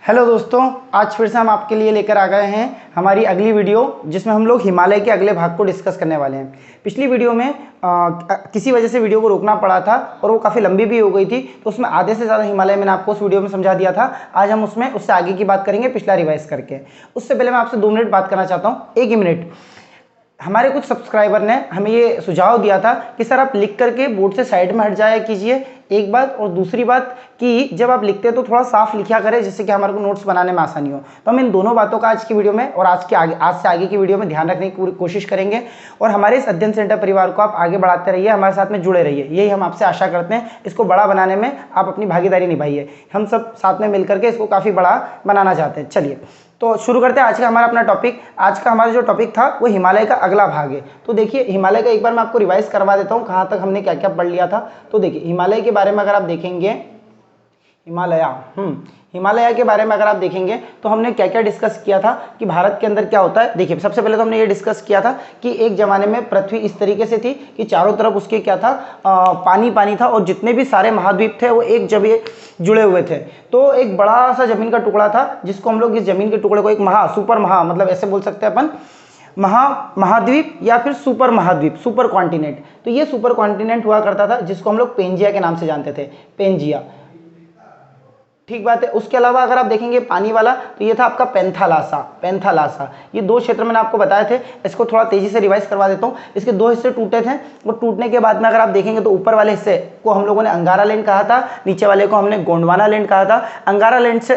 Hello दोस्तों, आज फिर से हम आपके लिए लेकर आ गए हैं हमारी अगली वीडियो, जिसमें हम लोग हिमालय के अगले भाग को डिस्कस करने वाले हैं। पिछली वीडियो में किसी वजह से वीडियो को रोकना पड़ा था और वो काफ़ी लंबी भी हो गई थी, तो उसमें आधे से ज़्यादा हिमालय मैंने आपको उस वीडियो में समझा दिया था। आज हम उसमें उससे आगे की बात करेंगे, पिछला रिवाइज करके। उससे पहले मैं आपसे 2 मिनट बात करना चाहता हूँ, 1 ही मिनट। हमारे कुछ सब्सक्राइबर ने हमें ये सुझाव दिया था कि सर आप लिख करके बोर्ड से साइड में हट जाया कीजिए, एक बात। और दूसरी बात कि जब आप लिखते हैं तो थोड़ा साफ लिखा करें, जिससे कि हमारे को नोट्स बनाने में आसानी हो। तो हम इन दोनों बातों का आज की वीडियो में और आज से आगे की वीडियो में ध्यान रखने की कोशिश करेंगे। और हमारे इस अध्ययन सेंटर परिवार को आप आगे बढ़ाते रहिए, हमारे साथ में जुड़े रहिए, यही हम आपसे आशा करते हैं। इसको बड़ा बनाने में आप अपनी भागीदारी निभाइए, हम सब साथ में मिलकर के इसको काफ़ी बड़ा बनाना चाहते हैं। चलिए तो शुरू करते हैं आज का हमारा अपना टॉपिक। आज का हमारा जो टॉपिक था वो हिमालय का अगला भाग है। तो देखिए, हिमालय का एक बार मैं आपको रिवाइज करवा देता हूँ, कहाँ तक हमने क्या क्या पढ़ लिया था। तो देखिए, हिमालय के बारे में अगर आप देखेंगे, हिमालय के बारे में अगर आप देखेंगे तो हमने क्या क्या डिस्कस किया था कि भारत के अंदर क्या होता है। देखिए, सबसे पहले तो हमने ये डिस्कस किया था कि एक ज़माने में पृथ्वी इस तरीके से थी कि चारों तरफ उसके क्या था, पानी पानी था, और जितने भी सारे महाद्वीप थे वो एक जगह जुड़े हुए थे। तो एक बड़ा सा ज़मीन का टुकड़ा था, जिसको हम लोग इस ज़मीन के टुकड़े को एक सुपर मतलब ऐसे बोल सकते हैं अपन, महाद्वीप या फिर सुपर महाद्वीप, सुपर कॉन्टिनेंट। तो ये सुपर कॉन्टिनेंट हुआ करता था, जिसको हम लोग पेंजिया के नाम से जानते थे, पेंजिया। ठीक बात है। उसके अलावा अगर आप देखेंगे पानी वाला, तो ये था आपका पेंथालासा। ये 2 क्षेत्र मैंने आपको बताए थे। इसको थोड़ा तेजी से रिवाइज करवा देता हूँ। इसके 2 हिस्से टूटे थे, और टूटने के बाद में अगर आप देखेंगे तो ऊपर वाले हिस्से को हम लोगों ने अंगारा लैंड कहा था, नीचे वाले को हमने गोंडवाना लैंड कहा था। अंगारा लैंड से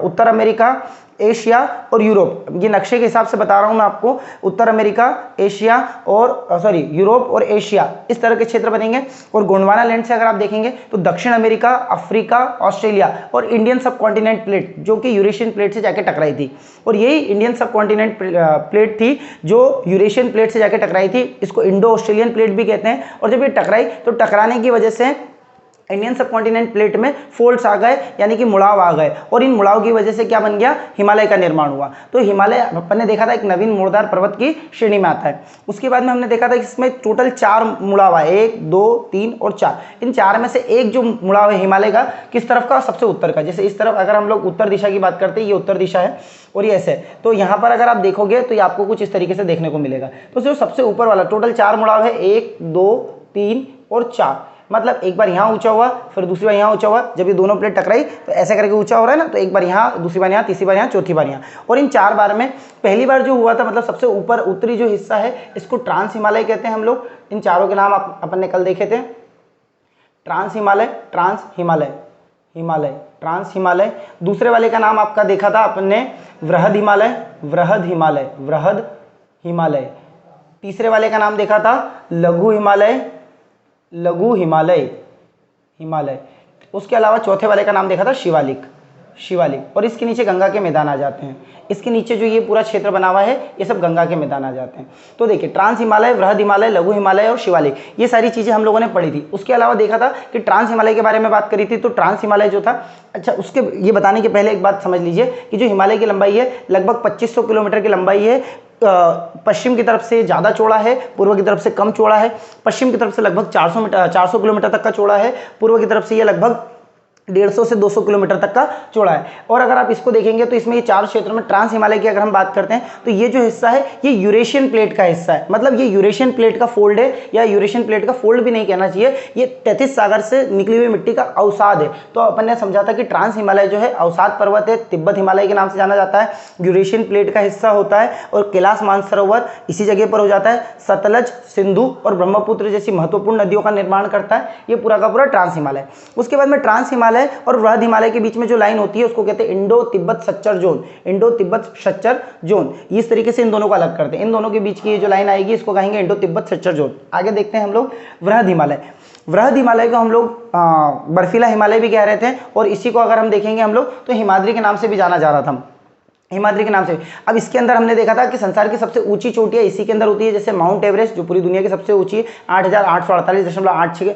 उत्तर अमेरिका, एशिया और यूरोप, ये नक्शे के हिसाब से बता रहा हूं मैं आपको, उत्तर अमेरिका, एशिया और यूरोप और एशिया, इस तरह के क्षेत्र बनेंगे। और गोंडवाना लैंड से अगर आप देखेंगे तो दक्षिण अमेरिका, अफ्रीका, ऑस्ट्रेलिया और इंडियन सब कॉन्टिनेंट प्लेट, जो कि यूरेशियन प्लेट से जाके टकराई थी। और यही इंडियन सब कॉन्टिनेंट प्लेट थी जो यूरेशियन प्लेट से जाके टकराई थी। इसको इंडो ऑस्ट्रेलियन प्लेट भी कहते हैं। और जब ये टकराई तो टकराने की वजह से इंडियन सबकॉन्टिनेंट प्लेट में फोल्ड्स आ गए, यानी कि मुड़ाव आ गए, और इन मुड़ाव की वजह से क्या बन गया, हिमालय का निर्माण हुआ। तो हिमालय अपन ने देखा था एक नवीन मुड़दार पर्वत की श्रेणी में आता है। उसके बाद में हमने देखा था कि इसमें टोटल 4 मुड़ाव है, 1, 2, 3 और 4। इन 4 में से एक जो मुड़ाव है हिमालय का, किस तरफ का, सबसे उत्तर का। जैसे इस तरफ अगर हम लोग उत्तर दिशा की बात करते हैं, ये उत्तर दिशा है और ये ऐसे। तो यहाँ पर अगर आप देखोगे तो ये आपको कुछ इस तरीके से देखने को मिलेगा। तो जो सबसे ऊपर वाला टोटल 4 मुड़ाव है, 1, 2, 3 और 4। मतलब एक बार यहाँ ऊंचा हुआ, फिर दूसरी बार यहाँ ऊंचा हुआ। जब ये दोनों प्लेट टकराई तो ऐसे करके ऊंचा हो रहा है ना, तो एक बार यहाँ, दूसरी बार यहाँ, तीसरी बार यहाँ, चौथी बार यहाँ। और इन 4 बार में पहली बार जो हुआ था, मतलब सबसे ऊपर उत्तरी जो हिस्सा है, इसको ट्रांस हिमालय कहते हैं हम लोग। इन चारों के नाम अपन ने कल देखे थे, trans Himalaya, trans Himalaya, Himalaya, trans Himalaya. दूसरे वाले का नाम आपका देखा था अपन ने, वृहद हिमालय, वृहद हिमालय, वृहद हिमालय। तीसरे वाले का नाम देखा था लघु हिमालय, लघु हिमालय, हिमालय। उसके अलावा चौथे वाले का नाम देखा था शिवालिक, शिवालिक। और इसके नीचे गंगा के मैदान आ जाते हैं। इसके नीचे जो ये पूरा क्षेत्र बना हुआ है, ये सब गंगा के मैदान आ जाते हैं। तो देखिए, ट्रांस हिमालय, वृहद हिमालय, लघु हिमालय और शिवालिक, ये सारी चीज़ें हम लोगों ने पढ़ी थी। उसके अलावा देखा था कि ट्रांस हिमालय के बारे में बात करी थी। तो ट्रांस हिमालय जो था, अच्छा, उसके ये बताने के पहले एक बात समझ लीजिए कि जो हिमालय की लंबाई है, लगभग 2500 किलोमीटर की लंबाई है। पश्चिम की तरफ से ज़्यादा चौड़ा है, पूर्व की तरफ से कम चौड़ा है। पश्चिम की तरफ से लगभग 400 किलोमीटर तक का चौड़ा है, पूर्व की तरफ से ये लगभग 150 से 200 किलोमीटर तक का चौड़ा है। और अगर आप इसको देखेंगे तो इसमें ये 4 क्षेत्रों में ट्रांस हिमालय की अगर हम बात करते हैं, तो ये जो हिस्सा है ये यूरेशियन प्लेट का हिस्सा है। मतलब ये यूरेशियन प्लेट का फोल्ड है, या यूरेशियन प्लेट का फोल्ड भी नहीं कहना चाहिए, ये 33 सागर से निकली हुई मिट्टी का अवसाद है। तो अपन ने समझा था कि ट्रांस हिमालय जो है अवसाद पर्वत है, तिब्बत हिमालय के नाम से जाना जाता है, यूरेशियन प्लेट का हिस्सा होता है। और कैलाश मानसरोवर इसी जगह पर हो जाता है। सतलज, सिंधु और ब्रह्मपुत्र जैसी महत्वपूर्ण नदियों का निर्माण करता है ये पूरा का पूरा ट्रांस हिमालय। उसके बाद में ट्रांस हिमालय और वृहद हिमालय के बीच में जो लाइन होती है उसको कहते हैं Indo Tibet Sachar zone, Indo Tibet Sachar zone. इस तरीके से इन दोनों को अलग करते हैं। इन दोनों के बीच की ये जो लाइन आएगी इसको कहेंगे इंडो तिब्बत सच्चर जोन। आगे देखते हैं हम लोग वृहद हिमालय। वृहद हिमालय को हम लोग बर्फीला हिमालय भी कह रहे थे, और इसी को अगर हम देखेंगे हम लोग तो हिमाद्री के नाम से भी जाना जा रहा था, हिमाद्री के नाम से। अब इसके अंदर हमने देखा था कि संसार की सबसे ऊंची चोटियां इसी के अंदर होती है। जैसे माउंट एवरेस्ट जो पूरी दुनिया की सबसे ऊंची है, 8848.86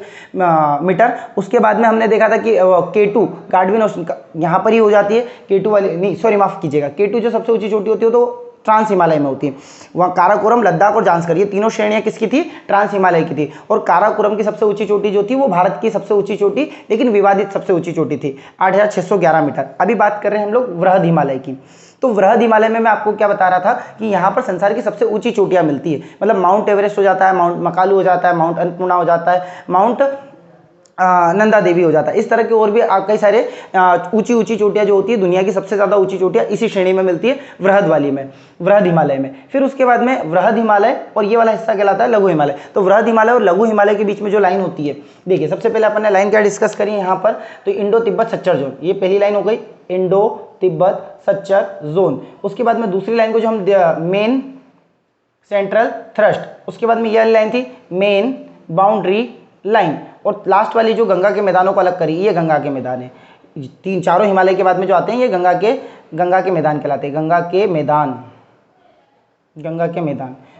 मीटर। उसके बाद में हमने देखा था कि K2 गार्डविन ओशन यहाँ पर ही हो जाती है। K2 वाली नहीं, सॉरी माफ कीजिएगा, K2 जो सबसे ऊंची चोटी होती है तो ट्रांस हिमालय में होती है। वहाँ काराकोरम, लद्दाख और जांस्कर, ये तीनों श्रेणियाँ किसकी थी? ट्रांस हिमालय की थी। और काराकोरम की सबसे ऊंची चोटी जो थी वो भारत की सबसे ऊंची चोटी, लेकिन विवादित सबसे ऊंची चोटी थी, 8611 मीटर। अभी बात कर रहे हैं हम लोग वृहद हिमालय की। तो वृहद हिमालय में मैं आपको क्या बता रहा था कि यहाँ पर संसार की सबसे ऊंची चोटियाँ मिलती है, मतलब माउंट एवरेस्ट हो जाता है, माउंट मकालू हो जाता है, माउंट अन्नपूर्णा हो जाता है, माउंट नंदा देवी हो जाता है। इस तरह के और भी कई सारे ऊंची ऊंची चोटियाँ जो होती है, दुनिया की सबसे ज़्यादा ऊंची चोटियाँ इसी श्रेणी में मिलती है, वृहद वाली में, वृहद हिमालय में। फिर उसके बाद में वृहद हिमालय और ये वाला हिस्सा कहलाता है लघु हिमालय। तो वृहद हिमालय और लघु हिमालय के बीच में जो लाइन होती है, देखिए सबसे पहले अपन ने लाइन क्या डिस्कस करी यहाँ पर, तो इंडो तिब्बत सच्चर जोन, ये पहली लाइन हो गई, इंडो तिब्बत सच्चर जोन। उसके बाद में दूसरी लाइन को जो हम मेन सेंट्रल थ्रस्ट, उसके बाद में यह लाइन थी मेन बाउंड्री लाइन, और लास्ट वाली जो गंगा के मैदानों को अलग करी, ये गंगा के मैदान है। तीन चारों हिमालय के बाद में जो आते हैं ये गंगा के मैदान कहलाते हैं, गंगा के मैदान।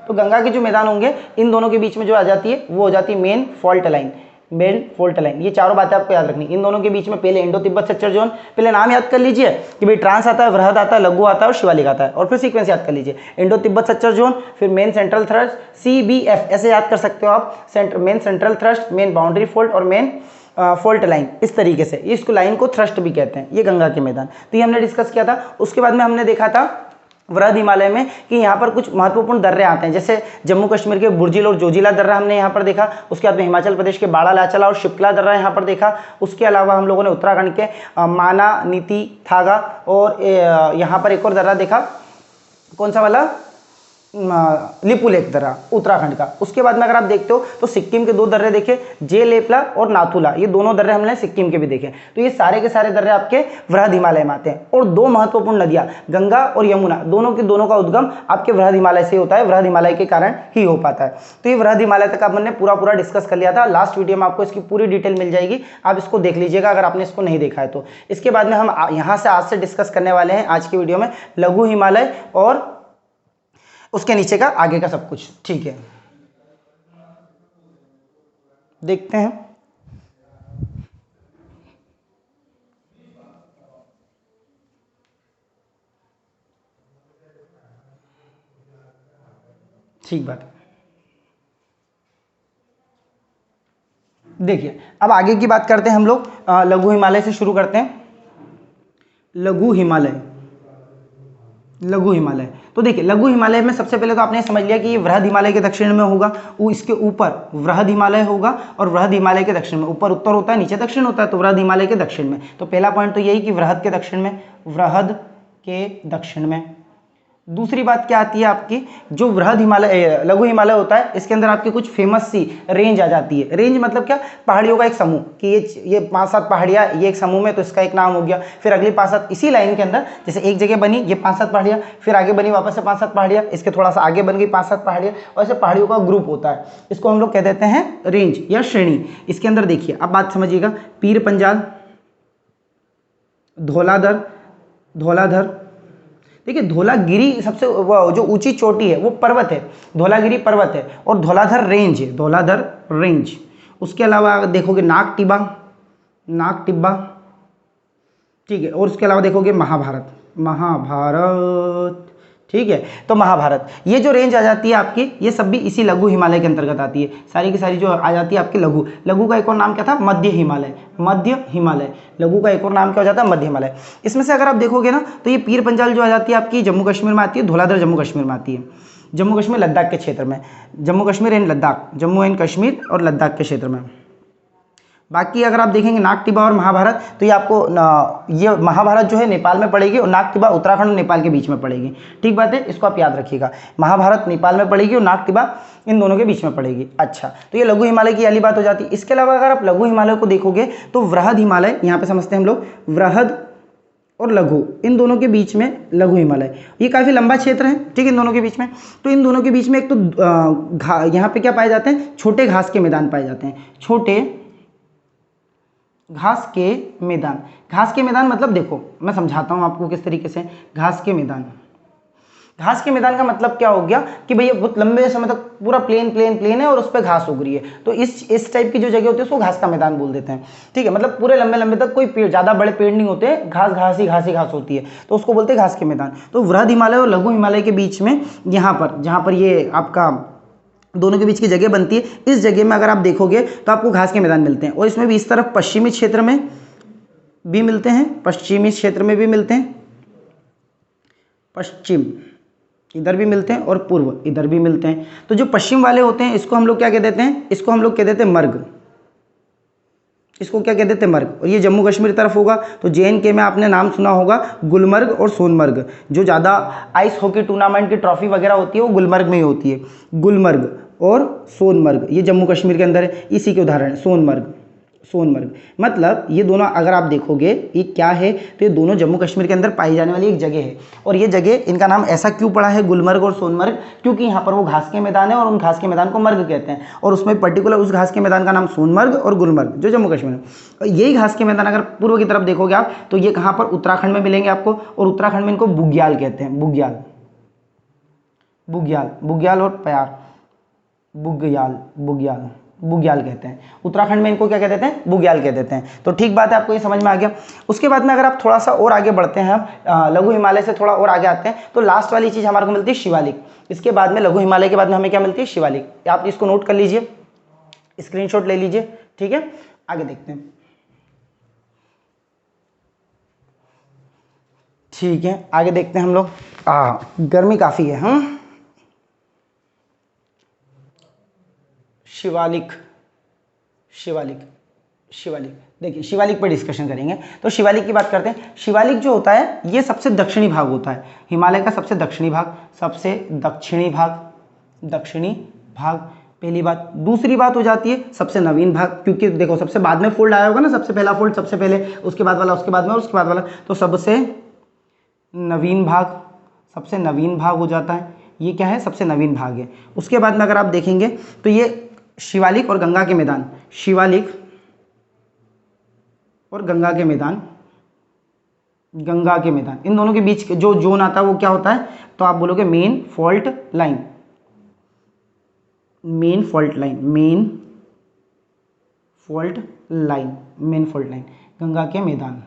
तो गंगा के जो मैदान होंगे इन दोनों के बीच में जो आ जाती है वो हो जाती है main fault line, main fault line. ये चारों बातें आपको याद रखनी। इन दोनों के बीच में पहले इंडो तिब्बत सच्चर जोन, पहले नाम याद कर लीजिए कि भाई ट्रांस आता है, वृहद आता है, लघु आता है और शिवालिक आता है, और फिर सीक्वेंस याद कर लीजिए, इंडो तिब्बत सच्चर जोन, फिर मेन सेंट्रल थ्रस्ट, CBF ऐसे याद कर सकते हो आप, main central thrust, main boundary fault और मेन फोल्ट लाइन। इस तरीके से इसको लाइन को थ्रस्ट भी कहते हैं। ये गंगा के मैदान, तो ये हमने डिस्कस किया था। उसके बाद में हमने देखा था वृहद हिमालय में कि यहाँ पर कुछ महत्वपूर्ण दर्रे आते हैं, जैसे जम्मू कश्मीर के बुर्जिल और जोजिला दर्रा हमने यहाँ पर देखा। उसके बाद में हिमाचल प्रदेश के बाड़ा लाचला और शिप्ला दर्रा यहाँ पर देखा। उसके अलावा हम लोगों ने उत्तराखंड के माना नीति थागा और यहाँ पर एक और दर्रा देखा, कौन सा वाला, लिपुलेख दर्रा उत्तराखंड का। उसके बाद में अगर आप देखते हो तो सिक्किम के दो दर्रे देखे, जे लेपला और नाथुला, ये दोनों दर्रे हमने सिक्किम के भी देखे। तो ये सारे के सारे दर्रे आपके वृहद हिमालय में आते हैं। और दो महत्वपूर्ण नदियां गंगा और यमुना, दोनों का उद्गम आपके वृहद हिमालय से होता है, वृहद हिमालय के कारण ही हो पाता है। तो ये वृहद हिमालय तक हमने पूरा डिस्कस कर लिया था। लास्ट वीडियो में आपको इसकी पूरी डिटेल मिल जाएगी, आप इसको देख लीजिएगा अगर आपने इसको नहीं देखा है तो। इसके बाद में हम यहाँ से आज से डिस्कस करने वाले हैं आज की वीडियो में लघु हिमालय और उसके नीचे का आगे का सब कुछ। ठीक है, देखते हैं। ठीक बात है, देखिए अब आगे की बात करते हैं हम लोग। लघु हिमालय से शुरू करते हैं। लघु हिमालय, तो देखिए लघु हिमालय में सबसे पहले तो आपने समझ लिया कि ये वृहद हिमालय के दक्षिण में होगा, वो इसके ऊपर वृहद हिमालय होगा, और वृहद हिमालय के दक्षिण में, ऊपर उत्तर होता है, नीचे दक्षिण होता है, तो वृहद हिमालय के दक्षिण में। तो पहला पॉइंट तो यही कि वृहद के दक्षिण में, वृहद के दक्षिण में। दूसरी बात क्या आती है आपकी, जो वृहद हिमालय लघु हिमालय होता है इसके अंदर आपकी कुछ फेमस सी रेंज आ जाती है। रेंज मतलब क्या, पहाड़ियों का एक समूह, कि ये 5-7 पहाड़ियाँ ये एक समूह में, तो इसका एक नाम हो गया। फिर अगली 5-7 इसी लाइन के अंदर, जैसे एक जगह बनी ये 5-7 पहाड़ियाँ, फिर आगे बनी वापस से 5-7 पहाड़ियाँ, इसके थोड़ा सा आगे बन गई 5-7 पहाड़ियाँ, और ऐसे पहाड़ियों का ग्रुप होता है। इसको हम लोग कह देते हैं रेंज या श्रेणी। इसके अंदर देखिए अब बात समझिएगा, पीर पंजाल, धौलाधर, देखिए धौलागिरी सबसे जो ऊंची चोटी है वो पर्वत है, धौलागिरी पर्वत है, और धौलाधर रेंज है, धौलाधर रेंज। उसके अलावा देखोगे नाग टिब्बा, ठीक है, और उसके अलावा देखोगे महाभारत, ठीक है। तो महाभारत, ये जो रेंज आ जाती है आपकी, ये सब भी इसी लघु हिमालय के अंतर्गत आती है, सारी की सारी जो आ जाती है आपकी लघु का एक और नाम क्या था, मध्य हिमालय। लघु का एक और नाम क्या हो जाता है, मध्य हिमालय। इसमें से अगर आप देखोगे ना तो ये पीर पंजाल जो आ जाती है आपकी जम्मू कश्मीर में आती है, धौलाधर जम्मू कश्मीर में आती है, जम्मू कश्मीर लद्दाख के क्षेत्र में, जम्मू एंड कश्मीर और लद्दाख के क्षेत्र में। बाकी अगर आप देखेंगे नाग टिब्बा और महाभारत, तो ये आपको ये महाभारत जो है नेपाल में पड़ेगी, और नाग टिब्बा उत्तराखंड और नेपाल के बीच में पड़ेगी। ठीक बात है, इसको आप याद रखिएगा, महाभारत नेपाल में पड़ेगी और नाग टिब्बा इन दोनों के बीच में पड़ेगी। अच्छा, तो ये लघु हिमालय की वाली बात हो जाती है। इसके अलावा अगर आप लघु हिमालय को देखोगे तो वृहद हिमालय, यहाँ पे समझते हैं हम लोग, वृहद और लघु, इन दोनों के बीच में लघु हिमालय, ये काफ़ी लंबा क्षेत्र है, ठीक है, इन दोनों के बीच में। तो इन दोनों के बीच में एक तो यहाँ पे क्या पाए जाते हैं, छोटे घास के मैदान पाए जाते हैं, छोटे घास के मैदान मतलब देखो मैं समझाता हूँ आपको किस तरीके से। घास के मैदान, घास के मैदान का मतलब क्या हो गया कि भैया बहुत लंबे समय तक पूरा प्लेन प्लेन प्लेन है और उस पर घास उग रही है, तो इस टाइप की जो जगह होती है उसको घास का मैदान बोल देते हैं। ठीक है, मतलब पूरे लंबे लंबे तक कोई पेड़, ज़्यादा बड़े पेड़ नहीं होते, घास ही घास होती है, तो उसको बोलते हैं घास के मैदान। तो वृहद हिमालय और लघु हिमालय के बीच में यहाँ पर, जहाँ पर ये आपका दोनों के बीच की जगह बनती है, इस जगह में अगर आप देखोगे तो आपको घास के मैदान मिलते हैं। और इसमें भी इस तरफ पश्चिमी क्षेत्र में भी मिलते हैं, पश्चिमी क्षेत्र में भी मिलते हैं, पश्चिम इधर भी मिलते हैं और पूर्व इधर भी मिलते हैं। तो जो पश्चिम वाले होते हैं इसको हम लोग क्या कह देते हैं, इसको हम लोग कह देते हैं मर्ग, इसको क्या कह देते हैं मर्ग। और ये जम्मू कश्मीर तरफ होगा तो JNK में आपने नाम सुना होगा गुलमर्ग और सोनमर्ग। जो ज़्यादा आइस हॉकी टूर्नामेंट की ट्रॉफी वगैरह होती है वो गुलमर्ग में ही होती है, गुलमर्ग और सोनमर्ग, ये जम्मू कश्मीर के अंदर है, इसी के उदाहरण है सोनमर्ग। सोनमर्ग मतलब ये दोनों अगर आप देखोगे ये क्या है, तो ये दोनों जम्मू कश्मीर के अंदर पाई जाने वाली एक जगह है। और ये जगह, इनका नाम ऐसा क्यों पड़ा है गुलमर्ग और सोनमर्ग, क्योंकि यहाँ पर वो घास के मैदान है और उन घास के मैदान को मर्ग कहते हैं। और उसमें पर्टिकुलर उस घास के मैदान का नाम सोनमर्ग और गुलमर्ग जो जम्मू कश्मीर में। यही घास के मैदान अगर पूर्व की तरफ देखोगे आप तो ये कहाँ पर, उत्तराखंड में मिलेंगे आपको। और उत्तराखंड में इनको बुग्याल कहते हैं, बुग्याल, बुग्याल, बुग्याल और प्यार, बुग्याल, बुग्याल, बुग्याल कहते हैं। उत्तराखंड में इनको क्या कह देते हैं, बुग्याल कह देते हैं। तो ठीक बात है, आपको ये समझ में आ गया। उसके बाद में अगर आप थोड़ा सा और आगे बढ़ते हैं, हम लघु हिमालय से थोड़ा और आगे आते हैं, तो लास्ट वाली चीज़ हमारे को मिलती है शिवालिक। इसके बाद में लघु हिमालय के बाद में हमें क्या मिलती है, शिवालिक। आप इसको नोट कर लीजिए, स्क्रीनशॉट ले लीजिए, ठीक है। आगे देखते हैं, ठीक है, आगे देखते हैं हम लोग। गर्मी काफ़ी है, हाँ। शिवालिक, शिवालिक, शिवालिक, देखिए शिवालिक पर डिस्कशन करेंगे। तो शिवालिक की बात करते हैं। शिवालिक जो होता है ये सबसे दक्षिणी भाग होता है, हिमालय का सबसे दक्षिणी भाग, सबसे दक्षिणी भाग, दक्षिणी भाग, पहली बात। दूसरी बात हो जाती है सबसे नवीन भाग, क्योंकि देखो सबसे बाद में फोल्ड आया होगा ना, सबसे पहला फोल्ड सबसे पहले, उसके बाद वाला उसके बाद में, और उसके बाद वाला, तो सबसे नवीन भाग, सबसे नवीन भाग हो जाता है। ये क्या है, सबसे नवीन भाग है। उसके बाद में अगर आप देखेंगे तो ये शिवालिक और गंगा के मैदान, शिवालिक और गंगा के मैदान, गंगा के मैदान, इन दोनों के बीच जो जोन आता है वो क्या होता है, तो आप बोलोगे main fault line, main fault line, main fault line, main fault line, Ganga के मैदान,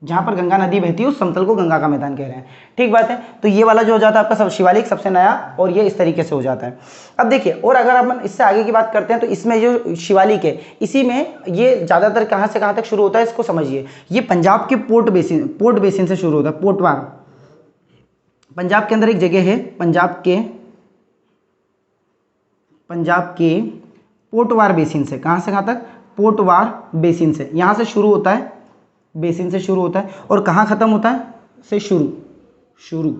जहां पर गंगा नदी बहती है उस समतल को गंगा का मैदान कह रहे हैं। ठीक बात है। तो ये वाला जो हो जाता है आपका सब शिवालिक सबसे नया, और ये इस तरीके से हो जाता है। अब देखिए, और अगर अपन इससे आगे की बात करते हैं तो इसमें जो शिवालिक है, इसी में ये ज़्यादातर कहाँ से कहाँ तक शुरू होता है इसको समझिए। ये पंजाब के पोर्ट बेसिन से शुरू होता है, पोटवार। पंजाब के अंदर एक जगह है, पंजाब के पोटवार बेसिन से, कहाँ से कहाँ तक, पोटवार बेसिन से, यहाँ से शुरू होता है, बेसिन से शुरू होता है, और कहाँ ख़त्म होता है, से शुरू,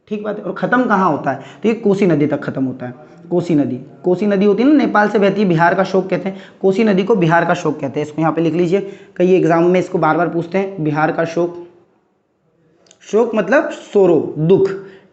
ठीक बात है। और ख़त्म कहाँ होता है, तो ये कोसी नदी तक ख़त्म होता है। कोसी नदी होती है ना, नेपाल से बहती है, बिहार का शोक कहते हैं, कोसी नदी को बिहार का शोक कहते हैं। इसको यहाँ पे लिख लीजिए, कई एग्जाम में इसको बार बार पूछते हैं, बिहार का शोक, शोक मतलब सोरो, दुख,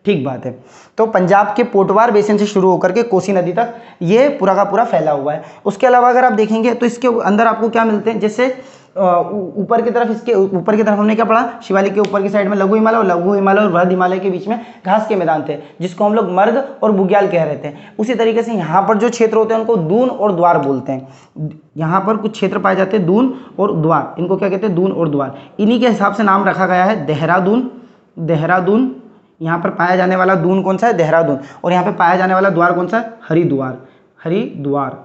ठीक बात है। तो पंजाब के पोटवार बेसिन से शुरू होकर के कोसी नदी तक ये पूरा का पूरा फैला हुआ है। उसके अलावा अगर आप देखेंगे तो इसके अंदर आपको क्या मिलते हैं, जैसे ऊपर की तरफ, इसके ऊपर की तरफ हमने क्या पढ़ा, शिवालिक के ऊपर की साइड में लघु हिमालय, और लघु हिमालय और वृहद हिमालय के बीच में घास के मैदान थे, जिसको हम लोग मर्ग और बुग्याल कह रहे थे। उसी तरीके से यहाँ पर जो क्षेत्र होते हैं उनको दून और द्वार बोलते हैं। यहाँ पर कुछ क्षेत्र पाए जाते हैं दून और द्वार, इनको क्या कहते हैं, दून और द्वार। इन्हीं के हिसाब से नाम रखा गया है देहरादून। देहरादून, यहाँ पर पाया जाने वाला दून कौन सा है, देहरादून, और यहाँ पे पाया जाने वाला द्वार कौन सा है, हरिद्वार, हरिद्वार,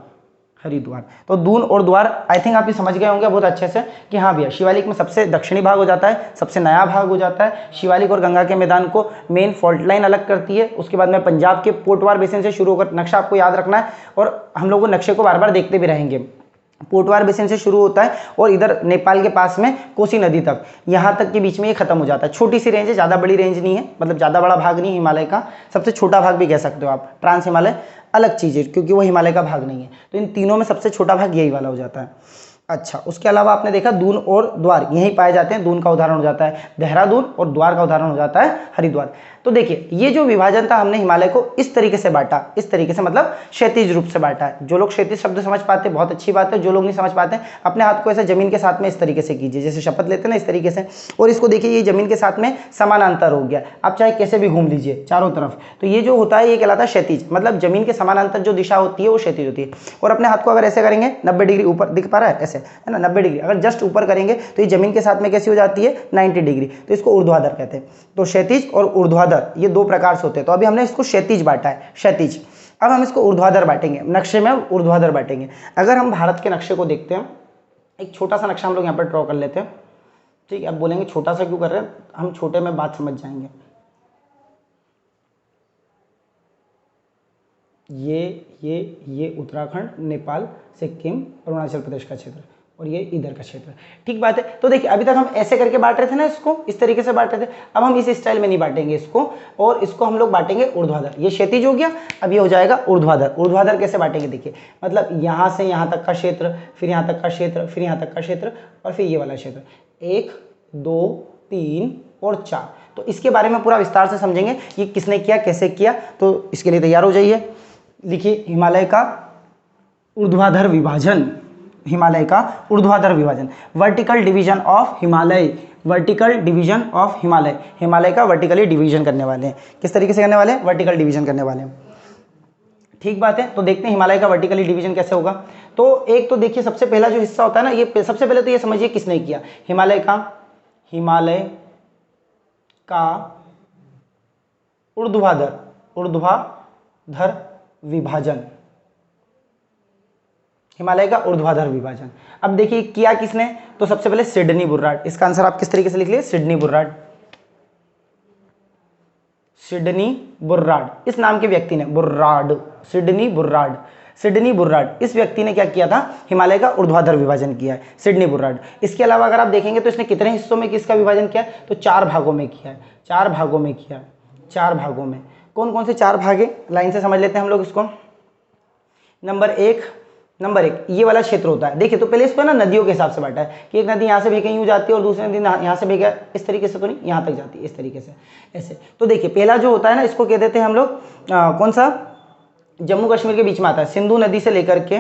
हरिद्वार। तो दून और द्वार आई थिंक आप ये समझ गए होंगे बहुत अच्छे से कि हाँ भैया, शिवालिक में सबसे दक्षिणी भाग हो जाता है, सबसे नया भाग हो जाता है। शिवालिक और गंगा के मैदान को मेन फॉल्ट लाइन अलग करती है। उसके बाद में पंजाब के पोटवार बेसिन से शुरू होकर, नक्शा आपको याद रखना है और हम लोग नक्शे को बार बार देखते भी रहेंगे। पोटवार बेसिन से शुरू होता है और इधर नेपाल के पास में कोसी नदी तक, यहाँ तक के बीच में ये खत्म हो जाता है। छोटी सी रेंज है, ज़्यादा बड़ी रेंज नहीं है, मतलब ज़्यादा बड़ा भाग नहीं हिमालय का, सबसे छोटा भाग भी कह सकते हो आप। ट्रांस हिमालय अलग चीज़ है क्योंकि वो हिमालय का भाग नहीं है। तो इन तीनों में सबसे छोटा भाग यही वाला हो जाता है। अच्छा, उसके अलावा आपने देखा दून और द्वार यहीं पाए जाते हैं। दून का उदाहरण हो जाता है देहरादून और द्वार का उदाहरण हो जाता है हरिद्वार। तो देखिए ये जो विभाजन था, हमने हिमालय को इस तरीके से बांटा, इस तरीके से मतलब क्षैतिज रूप से बांटा है। जो लोग क्षैतिज शब्द समझ पाते हैं बहुत अच्छी बात है, जो लोग नहीं समझ पाते हैं अपने हाथ को ऐसे जमीन के साथ में इस तरीके से कीजिए, जैसे शपथ लेते हैं ना इस तरीके से, और इसको देखिए ये जमीन के साथ में समानांतर हो गया। आप चाहे कैसे भी घूम लीजिए चारों तरफ, तो ये जो होता है ये कहलाता है क्षैतिज, मतलब जमीन के समानांतर जो दिशा होती है वो क्षैतिज होती है। और अपने हाथ को अगर ऐसे करेंगे 90 डिग्री ऊपर, दिख पा रहा है ऐसे है ना, 90 डिग्री अगर जस्ट ऊपर करेंगे तो ये जमीन के साथ में कैसी हो जाती है 90 डिग्री, तो इसको ऊर्ध्वाधर कहते हैं। तो क्षैतिज और ऊर्ध्वाधर ये दो प्रकार से होते हैं। तो अभी हमने इसको क्षैतिज बांटा है, क्षैतिज। अब हम इसको ऊर्ध्वाधर बांटेंगे, नक्शे में ऊर्ध्वाधर बांटेंगे। अगर हम भारत के नक्शे को देखते हैं, एक छोटा सा नक्शा हम लोग यहाँ पर ड्रॉ कर लेते हैं, ठीक है। अब बोलेंगे छोटा सा क्यों कर रहे हैं, हम छोटे में बात समझ जाएंगे। ये उत्तराखंड, नेपाल, सिक्किम, अरुणाचल प्रदेश का क्षेत्र, और ये इधर का क्षेत्र, ठीक बात है। तो देखिए अभी तक हम ऐसे करके बांट रहे थे ना, इसको इस तरीके से बांट रहे थे। अब हम इस स्टाइल में नहीं बांटेंगे इसको, और इसको हम लोग बांटेंगे ऊर्ध्वाधर। ये क्षैतिज हो गया, अब ये हो जाएगा ऊर्ध्वाधर। ऊर्ध्वाधर कैसे बांटेंगे देखिए, मतलब यहाँ से यहाँ तक का क्षेत्र, फिर यहाँ तक का क्षेत्र, फिर यहाँ तक का क्षेत्र, और फिर ये वाला क्षेत्र, 1 2 3 और 4। तो इसके बारे में पूरा विस्तार से समझेंगे, ये किसने किया, कैसे किया। तो इसके लिए तैयार हो जाइए। लिखिए हिमालय का ऊर्ध्वाधर विभाजन, हिमालय का ऊर्ध्वाधर विभाजन, vertical division of Himalaya, vertical division of Himalaya. Himalaya का वर्टिकली डिवीजन करने वाले हैं। किस तरीके से करने वाले हैं, वर्टिकल डिवीजन करने वाले हैं, ठीक बात है। तो देखते हैं हिमालय का वर्टिकली डिवीजन कैसे होगा। तो एक तो देखिए सबसे पहला जो हिस्सा होता है ना, ये सबसे पहले तो ये समझिए किसने किया, हिमालय का ऊर्ध्वाधर विभाजन, हिमालय का ऊर्ध्वाधर विभाजन। अब देखिए किया किसने, तो सबसे पहले सिडनी बुर्राट। इसका आंसर आप किस तरीके से लिख लिए, सिडनी बुर्राट, सिडनी बुर्राट इस नाम के व्यक्ति ने, बुर्राड, सिडनी बुर्राड, सिडनी बुर्राड इस व्यक्ति ने क्या किया था, हिमालय का ऊर्ध्वाधर विभाजन किया है, सिडनी बुर्राड। इसके अलावा अगर आप देखेंगे तो इसने कितने हिस्सों में किसका विभाजन किया है, तो 4 भागों में किया है, 4 भागों में किया है, 4 भागों में। कौन कौन से 4 भाग है, लाइन से समझ लेते हैं हम लोग इसको। नंबर एक ये वाला क्षेत्र होता है। देखिए तो पहले इसको ना नदियों के हिसाब से बांटा है कि एक नदी यहाँ से भी कहीं यूँ जाती है और दूसरी नदी यहाँ से भी इस तरीके से तो नहीं, यहाँ तक जाती है इस तरीके से ऐसे। तो देखिए पहला जो होता है ना, इसको कह देते हैं हम लोग कौन सा, जम्मू कश्मीर के बीच में आता है, सिंधु नदी से लेकर के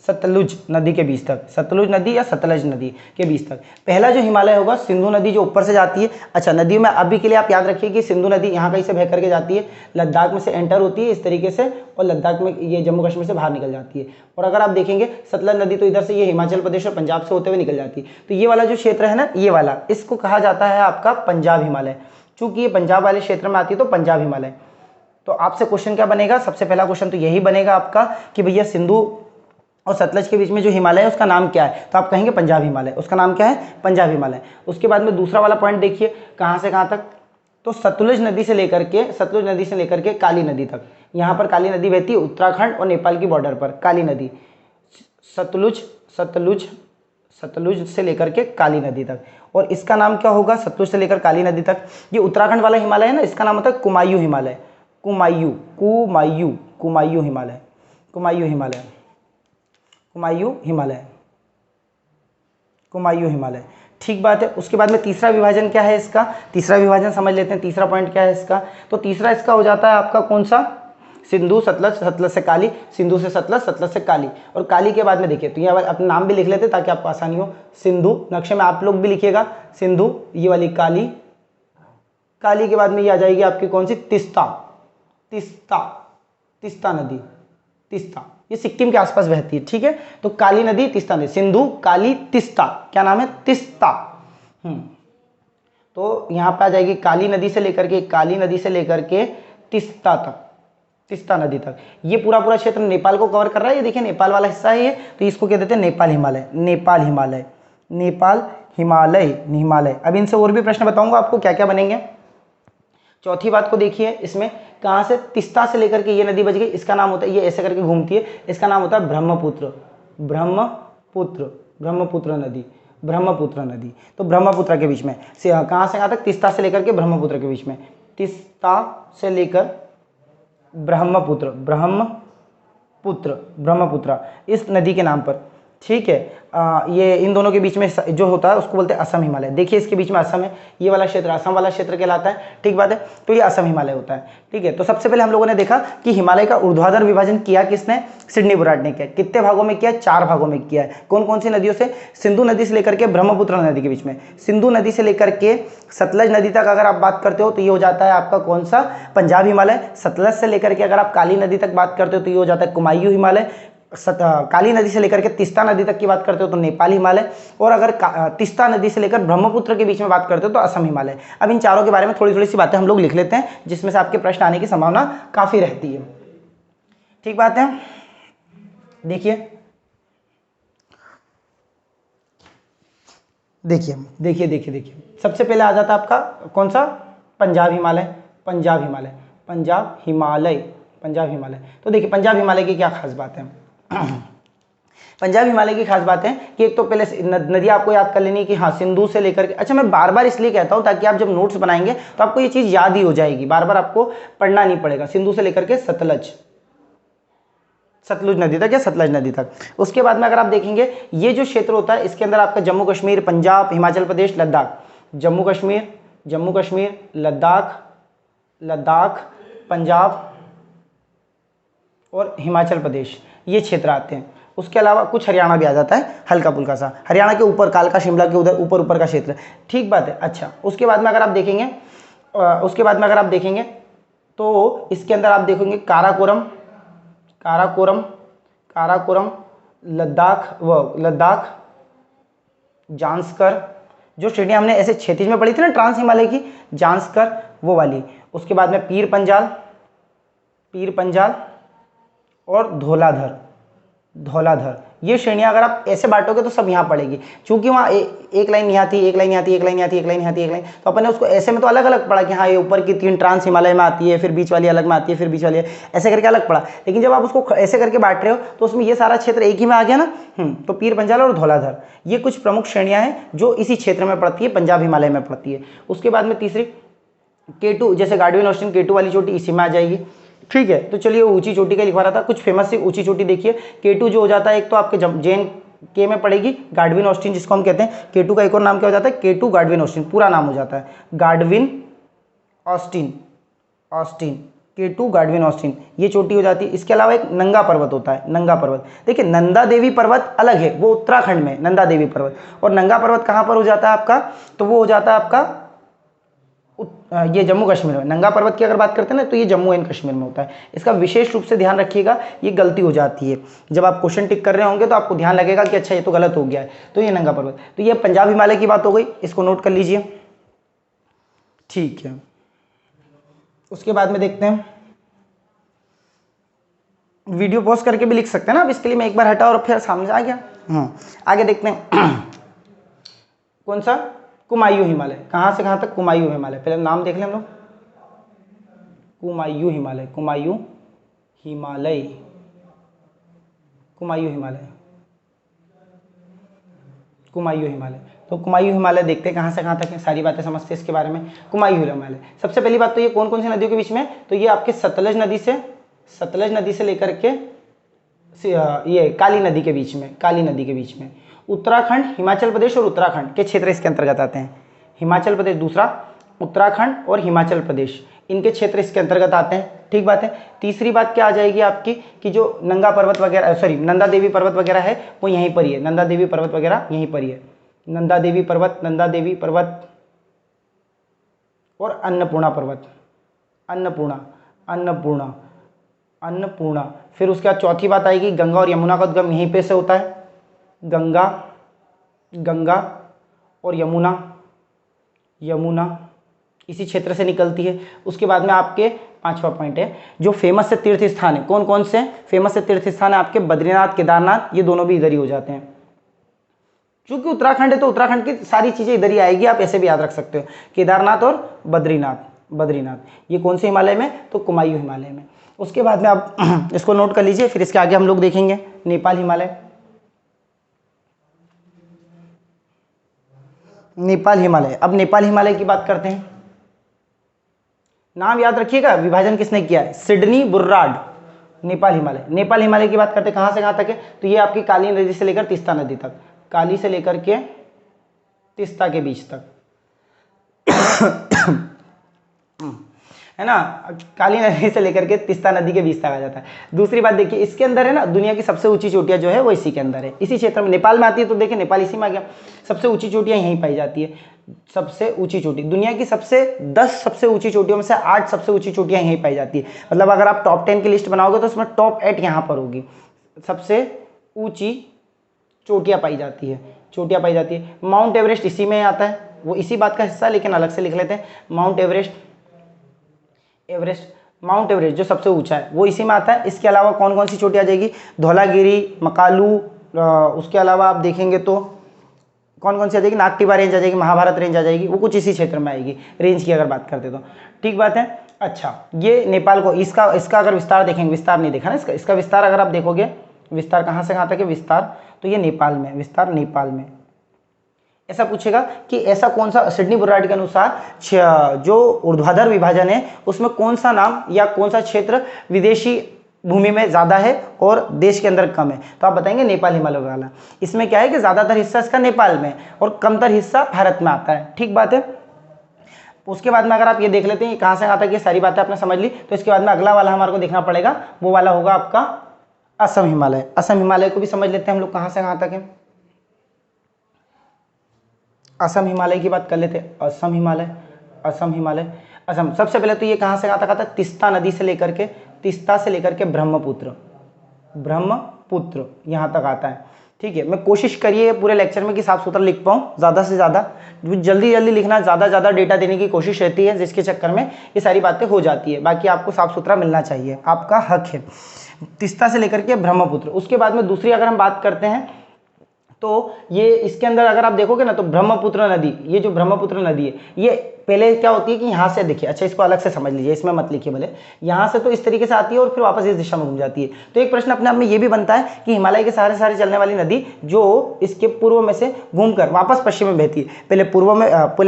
सतलुज नदी के बीच तक, सतलुज नदी या सतलज नदी के बीच तक पहला जो हिमालय होगा, सिंधु नदी जो ऊपर से जाती है। अच्छा नदियों में अभी के लिए आप याद रखिए कि सिंधु नदी यहाँ कहीं से बह करके जाती है, लद्दाख में से एंटर होती है इस तरीके से, और लद्दाख में ये जम्मू कश्मीर से बाहर निकल जाती है। और अगर आप देखेंगे सतलज नदी तो इधर से ये हिमाचल प्रदेश और पंजाब से होते हुए निकल जाती है। तो ये वाला जो क्षेत्र है ना, ये वाला, इसको कहा जाता है आपका पंजाब हिमालय। चूंकि ये पंजाब वाले क्षेत्र में आती है तो पंजाब हिमालय। तो आपसे क्वेश्चन क्या बनेगा, सबसे पहला क्वेश्चन तो यही बनेगा आपका कि भैया सिंधु और सतलज के बीच में जो हिमालय है उसका नाम क्या है, तो आप कहेंगे पंजाब हिमालय, उसका नाम क्या है, पंजाब हिमालय। उसके बाद में दूसरा वाला पॉइंट देखिए, कहाँ से कहाँ तक, तो सतलुज नदी से लेकर के काली नदी तक। यहाँ पर काली नदी बहती है उत्तराखंड और नेपाल की बॉर्डर पर, काली नदी, सतलुज से लेकर के काली नदी तक। और इसका नाम क्या होगा, सतलुज से लेकर काली नदी तक। ये उत्तराखंड वाला हिमालय है ना, इसका नाम होता है कुमायूं हिमालय, कुमायूं हिमालय, ठीक बात है। उसके बाद में तीसरा विभाजन क्या है इसका, तीसरा विभाजन समझ लेते हैं, तीसरा पॉइंट क्या है इसका। तो तीसरा इसका हो जाता है आपका कौन सा, सिंधु सतलज, सतलज से काली, सिंधु से सतलज, सतलज से काली। और काली के बाद में देखिए, तो यहाँ अपना नाम भी लिख लेते ताकि आपको आसानी हो, सिंधु, नक्शे में आप लोग भी लिखिएगा सिंधु, ये वाली काली, काली के बाद में ये आ जाएगी आपकी कौन सी, तिस्ता नदी, ये सिक्किम के आसपास बहती है, ठीक है। तो काली नदी, तिस्ता नदी, सिंधु, काली, तिस्ता, क्या नाम है, तिस्ता। तो यहाँ पे आ जाएगी काली नदी से लेकर के तिस्ता तक, तिस्ता नदी तक। ये पूरा क्षेत्र नेपाल को कवर कर रहा है, ये देखिए नेपाल वाला हिस्सा है ये, तो इसको कहते हैं नेपाल हिमालय। अब इनसे और भी प्रश्न बताऊंगा आपको क्या क्या बनेंगे। चौथी बात को देखिए, इसमें कहाँ से, तिस्ता से लेकर के ये नदी बच गई, इसका नाम होता है, ये ऐसे करके घूमती है, इसका नाम होता है ब्रह्मपुत्र नदी। तो ब्रह्मपुत्र के बीच में से कहाँ से कहाँ तक, तिस्ता से लेकर के ब्रह्मपुत्र के बीच में, तिस्ता से लेकर ब्रह्मपुत्र इस नदी के नाम पर, ठीक है। ये इन दोनों के बीच में जो होता है उसको बोलते हैं असम हिमालय। देखिए इसके बीच में असम है, ये वाला क्षेत्र असम वाला क्षेत्र कहलाता है, ठीक बात है। तो ये असम हिमालय होता है, ठीक है। तो सबसे पहले हम लोगों ने देखा कि हिमालय का ऊर्ध्वाधर विभाजन किया किसने, सिडनी बुराड ने किया। कितने भागों में किया, 4 भागों में किया है। कौन कौन सी नदियों से, सिंधु नदी से लेकर के ब्रह्मपुत्र नदी के बीच में, सिंधु नदी से लेकर के सतलज नदी तक अगर आप बात करते हो तो ये हो जाता है आपका कौन सा, पंजाब हिमालय। सतलज से लेकर के अगर आप काली नदी तक बात करते हो तो ये हो जाता है कुमायूं हिमालय। काली नदी से लेकर के तीस्ता नदी तक की बात करते हो तो नेपाल हिमालय। और अगर तीस्ता नदी से लेकर ब्रह्मपुत्र के बीच में बात करते हो तो असम हिमालय। अब इन चारों के बारे में थोड़ी थोड़ी सी बातें हम लोग लिख लेते हैं, जिसमें से आपके प्रश्न आने की संभावना काफी रहती है, ठीक बात है। देखिए देखिए देखिए देखिए देखिए सबसे पहले आ जाता है आपका कौन सा, पंजाब हिमालय। पंजाब हिमालय, पंजाब हिमालय, पंजाब हिमालय। तो देखिए पंजाब हिमालय की क्या खास बात है। पंजाब हिमालय की खास बात है कि एक तो पहले नदी आपको याद कर लेनी कि हाँ सिंधु से लेकर के, अच्छा मैं बार बार इसलिए कहता हूँ ताकि आप जब नोट्स बनाएंगे तो आपको ये चीज याद ही हो जाएगी, बार बार आपको पढ़ना नहीं पड़ेगा। सिंधु से लेकर के सतलज, सतलुज नदी तक या सतलज नदी तक। उसके बाद में अगर आप देखेंगे ये जो क्षेत्र होता है इसके अंदर आपका जम्मू कश्मीर, पंजाब, हिमाचल प्रदेश, लद्दाख, जम्मू कश्मीर, लद्दाख, लद्दाख, पंजाब और हिमाचल प्रदेश, ये क्षेत्र आते हैं। उसके अलावा कुछ हरियाणा भी आ जाता है, हल्का फुल्का सा हरियाणा के ऊपर, कालका शिमला के उधर ऊपर ऊपर का क्षेत्र, ठीक बात है। अच्छा उसके बाद में अगर आप देखेंगे तो इसके अंदर आप देखेंगे काराकोरम, लद्दाख, जांस्कर, जो श्रेणियां हमने ऐसे क्षैतिज में पढ़ी थी ना ट्रांस हिमालय की, जांस्कर वो वाली। उसके बाद में पीर पंजाल और धौलाधर, ये श्रेणियां अगर आप ऐसे बांटोगे तो सब यहाँ पड़ेगी। चूंकि वहाँ एक लाइन यहाँ थी, एक लाइन यहाँ थी, एक लाइन यहाँ थी, एक लाइन यहाँ थी, एक लाइन, तो अपन ने उसको ऐसे में तो अलग अलग पढ़ा कि हाँ ये ऊपर की 3 ट्रांस हिमालय में आती है, फिर बीच वाली अलग में आती है, फिर बीच वाली ऐसे करके अलग पढ़ा। लेकिन जब आप उसको ऐसे करके बांट रहे हो तो उसमें ये सारा क्षेत्र एक ही में आ गया ना। तो पीर पंजाल और धौलाधर ये कुछ प्रमुख श्रेणियां हैं जो इसी क्षेत्र में पड़ती है, पंजाब हिमालय में पड़ती है। उसके बाद में तीसरी K2, जैसे गार्डविन ऑस्टिन K2 वाली चोटी इसी में आ जाएगी, ठीक है। तो चलिए ऊंची चोटी का लिखवा रहा था, कुछ फेमस सी ऊंची चोटी देखिए। K2 जो हो जाता है एक तो आपके JNK में पड़ेगी, गार्डविन ऑस्टिन जिसको हम कहते हैं। K2 का एक और नाम क्या हो जाता है, K2 गार्डविन ऑस्टिन, पूरा नाम हो जाता है Godwin Austin, K2 Godwin Austin, ये चोटी हो जाती है। इसके अलावा एक नंगा पर्वत होता है, नंगा पर्वत। देखिए नंदा देवी पर्वत अलग है, वो उत्तराखंड में नंदा देवी पर्वत। और नंगा पर्वत कहाँ पर हो जाता है आपका, तो वो हो जाता है आपका ये जम्मू कश्मीर में। नंगा पर्वत की अगर बात करते हैं ना तो ये जम्मू एंड कश्मीर में होता है। इसका विशेष रूप से ध्यान रखिएगा, ये गलती हो जाती है जब आप क्वेश्चन टिक कर रहे होंगे तो आपको ध्यान लगेगा कि अच्छा ये तो गलत हो गया है। तो ये नंगा पर्वत, तो ये पंजाब हिमालय की बात हो गई, इसको नोट कर लीजिए, ठीक है। उसके बाद में देखते हैं, वीडियो पॉज करके भी लिख सकते हैं ना, अब इसके लिए मैं एक बार हटा और फिर सामने आ गया। आगे देखते हैं कौन सा, कुमायूं हिमालय। कहाँ से कहाँ तक, कुमायूं हिमालय। पहले नाम देख लें हम लोग, कुमायूं हिमालय, कुमायूं हिमालय, कुमायूं हिमालय, कुमायूं हिमालय। तो कुमायूं हिमालय देखते हैं कहाँ से कहाँ तक है, सारी बातें समझते हैं इसके बारे में। कुमायूं हिमालय, सबसे पहली बात तो ये कौन कौन सी नदियों के बीच में, तो ये आपके सतलज नदी से लेकर के ये काली नदी के बीच में, काली नदी के बीच में उत्तराखंड, हिमाचल प्रदेश और उत्तराखंड के क्षेत्र इसके अंतर्गत आते हैं। हिमाचल प्रदेश दूसरा, उत्तराखंड और हिमाचल प्रदेश इनके क्षेत्र इसके अंतर्गत आते हैं, ठीक बात है। तीसरी बात क्या आ जाएगी आपकी कि जो नंगा पर्वत वगैरह, सॉरी नंदा देवी पर्वत वगैरह है वो यहीं पर ही है, नंदा देवी पर्वत वगैरह यहीं पर ही है। नंदा देवी पर्वत और अन्नपूर्णा पर्वत, अन्नपूर्णा। फिर उसके बाद चौथी बात आएगी, गंगा और यमुना का उद्गम यहीं पे से होता है। गंगा और यमुना इसी क्षेत्र से निकलती है। उसके बाद में आपके 5वां पॉइंट है, जो फेमस से तीर्थ स्थान है, कौन कौन से फेमस से तीर्थ स्थान है आपके, बद्रीनाथ, केदारनाथ, ये दोनों भी इधर ही हो जाते हैं। चूंकि उत्तराखंड है तो उत्तराखंड की सारी चीजें इधर ही आएगी, आप ऐसे भी याद रख सकते हो, केदारनाथ और बद्रीनाथ ये कौन से हिमालय में, तो कुमायूं हिमालय में। उसके बाद में आप इसको नोट कर लीजिए, फिर इसके आगे हम लोग देखेंगे नेपाल हिमालय। अब नेपाल हिमालय की बात करते हैं। नाम याद रखिएगा, विभाजन किसने किया है, सिडनी बुर्राड, नेपाल हिमालय। नेपाल हिमालय की बात करते हैं, कहाँ से कहाँ तक है, तो ये आपकी काली नदी से लेकर तीस्ता नदी तक, काली से लेकर के तीस्ता के बीच तक है ना, काली नदी से लेकर के तीस्ता नदी के बीच तक आ जाता है। दूसरी बात देखिए, इसके अंदर है ना दुनिया की सबसे ऊंची चोटियां जो है वो इसी के अंदर है, इसी क्षेत्र में नेपाल में आती है। तो देखिए नेपाल इसी में आ गया, सबसे ऊंची चोटियां यहीं पाई जाती है। सबसे ऊंची चोटी दुनिया की 10 सबसे ऊंची चोटियों में से 8 सबसे ऊंची चोटियां यहीं पाई जाती है। मतलब अगर आप टॉप 10 की लिस्ट बनाओगे तो उसमें टॉप 8 यहाँ पर होगी, सबसे ऊंची चोटियां पाई जाती है, चोटियां पाई जाती है। माउंट एवरेस्ट इसी में आता है, वो इसी बात का हिस्सा लेकिन अलग से लिख लेते हैं। माउंट माउंट एवरेस्ट जो सबसे ऊंचा है वो इसी में आता है। इसके अलावा कौन कौन सी चोटी आ जाएगी, धौलागिरी, मकालू, उसके अलावा आप देखेंगे तो कौन कौन सी आ जाएगी, नागटिबा रेंज आ जाएगी, महाभारत रेंज आ जाएगी, वो कुछ इसी क्षेत्र में आएगी रेंज की अगर बात करते तो। ठीक बात है। अच्छा, ये नेपाल को इसका अगर विस्तार देखेंगे, विस्तार नहीं देखा ना इसका विस्तार अगर आप देखोगे, विस्तार कहाँ से कहाँ तक है विस्तार, तो ये नेपाल में, विस्तार नेपाल में। ऐसा पूछेगा कि ऐसा कौन सा, सिडनी बुर्रार्ड के अनुसार जो ऊर्ध्वाधर विभाजन है उसमें कौन सा नाम या कौन सा क्षेत्र विदेशी भूमि में ज़्यादा है और देश के अंदर कम है, तो आप बताएंगे नेपाल हिमालय वाला। इसमें क्या है कि ज़्यादातर हिस्सा इसका नेपाल में और कमतर हिस्सा भारत में आता है। ठीक बात है। उसके बाद में अगर आप ये देख लेते हैं कहाँ से आता है, ये सारी बातें आपने समझ ली, तो इसके बाद में अगला वाला हमारे को देखना पड़ेगा, वो वाला होगा आपका असम हिमालय। असम हिमालय को भी समझ लेते हैं हम लोग, कहाँ से कहाँ तक है। असम हिमालय की बात कर लेते हैं। असम हिमालय, असम हिमालय, असम सबसे पहले तो ये कहाँ से कहाँ तक आता है, तीस्ता नदी से लेकर के, तीस्ता से लेकर के ब्रह्मपुत्र, ब्रह्मपुत्र यहाँ तक आता है। ठीक है, मैं कोशिश करिए पूरे लेक्चर में कि साफ सुथरा लिख पाऊँ ज़्यादा से ज़्यादा, जल्दी जल्दी लिखना, ज़्यादा डेटा देने की कोशिश रहती है, जिसके चक्कर में ये सारी बातें हो जाती है। बाकी आपको साफ सुथरा मिलना चाहिए, आपका हक है। तीस्ता से लेकर के ब्रह्मपुत्र। उसके बाद में दूसरी अगर हम बात करते हैं तो ये इसके अंदर अगर आप देखोगे ना तो ब्रह्मपुत्र नदी, ये जो ब्रह्मपुत्र नदी है ये पहले क्या होती है कि यहाँ से देखिए, अच्छा इसको अलग से समझ लीजिए, इसमें मत लिखिए भले, यहाँ से तो इस तरीके से आती है और फिर वापस इस दिशा में घूम जाती है। तो एक प्रश्न अपने आप में ये भी बनता है कि हिमालय के सहारे चलने वाली नदी जो इसके पूर्व में से घूमकर वापस पश्चिम में बहती है, पहले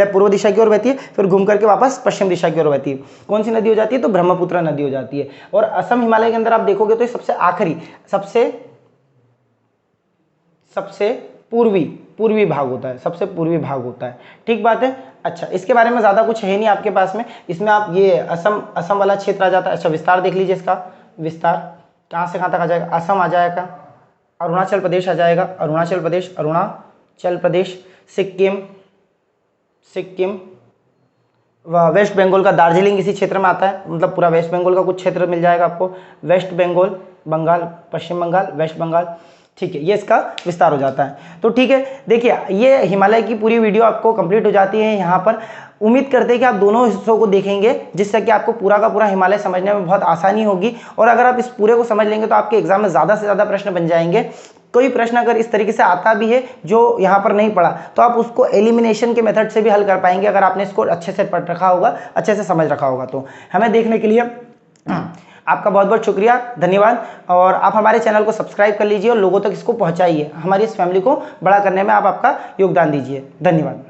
पूर्व दिशा की ओर बहती है, फिर घूम करके वापस पश्चिम दिशा की ओर बहती है, कौन सी नदी हो जाती है, तो ब्रह्मपुत्र नदी हो जाती है। और असम हिमालय के अंदर आप देखोगे तो सबसे आखिरी, सबसे पूर्वी भाग होता है, सबसे पूर्वी भाग होता है। ठीक बात है। अच्छा, इसके बारे में ज़्यादा कुछ है नहीं आपके पास में, इसमें आप ये असम वाला क्षेत्र आ जाता है। अच्छा, विस्तार देख लीजिए, इसका विस्तार कहाँ से कहाँ तक आ जाएगा, असम आ जाएगा, अरुणाचल प्रदेश आ जाएगा, अरुणाचल प्रदेश, सिक्किम, वेस्ट बंगाल का दार्जिलिंग इसी क्षेत्र में आता है, मतलब पूरा वेस्ट बंगाल का कुछ क्षेत्र मिल जाएगा आपको, वेस्ट बंगाल, पश्चिम बंगाल, वेस्ट बंगाल। ठीक है, ये इसका विस्तार हो जाता है। तो ठीक है, देखिए ये हिमालय की पूरी वीडियो आपको कंप्लीट हो जाती है यहाँ पर। उम्मीद करते हैं कि आप दोनों हिस्सों को देखेंगे, जिससे कि आपको पूरा का पूरा हिमालय समझने में बहुत आसानी होगी। और अगर आप इस पूरे को समझ लेंगे तो आपके एग्जाम में ज़्यादा से ज़्यादा प्रश्न बन जाएंगे। कोई प्रश्न अगर इस तरीके से आता भी है जो यहाँ पर नहीं पढ़ा, तो आप उसको एलिमिनेशन के मेथड से भी हल कर पाएंगे, अगर आपने इसको अच्छे से पढ़ रखा होगा, अच्छे से समझ रखा होगा। तो हमें देखने के लिए आपका बहुत बहुत शुक्रिया, धन्यवाद। और आप हमारे चैनल को सब्सक्राइब कर लीजिए और लोगों तक इसको पहुंचाइए, हमारी इस फैमिली को बड़ा करने में आप आपका योगदान दीजिए। धन्यवाद।